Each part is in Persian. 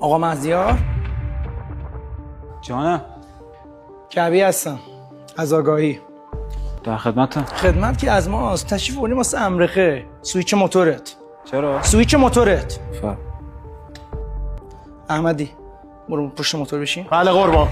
آقا مهدیار جانم. کعبی هستم از آگاهی. در خدمتم. خدمت که از ماست. تشریف بردیم واسه امرخه. سویچ موتورت. چرا؟ سویچ موتورت. فهم. احمدی برو پشت موتور بشین. بله قربان.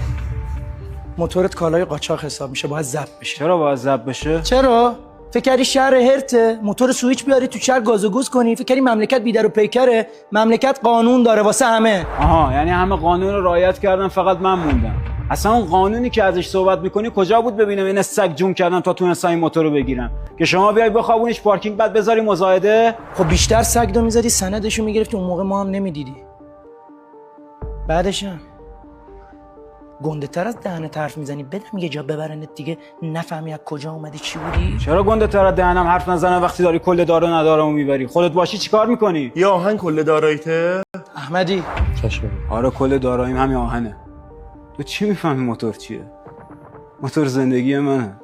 موتورت کالای قاچاق حساب میشه، باید ضبط بشه. چرا باید ضبط بشه؟ چرا؟ فکر کردی شهر هرته موتور سویچ بیاری تو شهر گاز و گوز کنی؟ فکر کردی مملکت بیدر و پیکره؟ مملکت قانون داره واسه همه. آها، یعنی همه قانون رو رعایت کردن، فقط من موندم. اصلا اون قانونی که ازش صحبت میکنی کجا بود ببینم؟ این سگ جون کردن تا تونستن این موتور رو بگیرن که شما بیای بخوابونیش پارکینگ بعد بذاری مزایده. خب بیشتر سگ دو میزدی سندشو میگرفتی، اون موقع ما هم نمیدیدی. بعدش هم گنده تر از دهنت حرف میزنی، بدم یه جا ببرنت دیگه نفهمی از کجا اومدی چی بودی. چرا گنده تر از دهنم حرف نزنم وقتی داری کل دارو ندارمو میبری؟ خودت باشی چیکار میکنی؟ یه آهن کل داراییته؟ احمدی آره کل داراییم همین آهنه. تو چی میفهمی موتور چیه؟ موتور زندگی منه.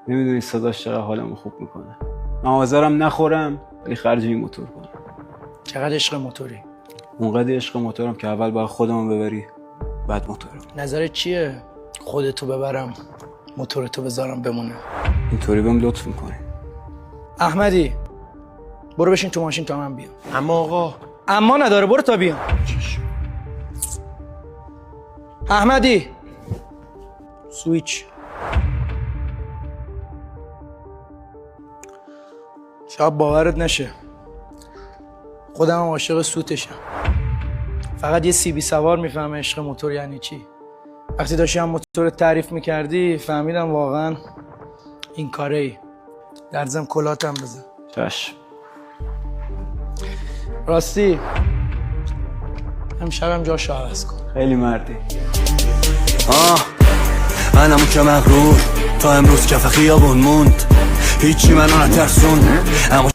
نمیدونی صداش چقدر حالمو خوب میکنه. من حاضرم نخورم ولی خرج این موتور کنم. چقدر عشق موتوری. اونقدر عشق موتورم که اول باید خودمو ببری بعد موتورم. نظرت چیه؟ خودتو ببرم موتورتو بذارم بمونه؟ اینطوری بهم لطف میکنی. احمدی برو بشین تو ماشین تا من بیام. اما آقا اما نداره، برو تا بیام. احمدی سویچ. شاید باورت نشه خودم هم عاشق سوتشم. فقط یه سی بی سوار میفهمه عشق موتور یعنی چی. وقتی داشتی هم موتور تعریف میکردی فهمیدم واقعا این کاره ای. در ضمن کلاتم بزن. چشم. راستی امشبم جاشو عوض کن. خیلی مردی. منم که مغرور تا امروز کف خیابون موند، هیچی منو نترسون اما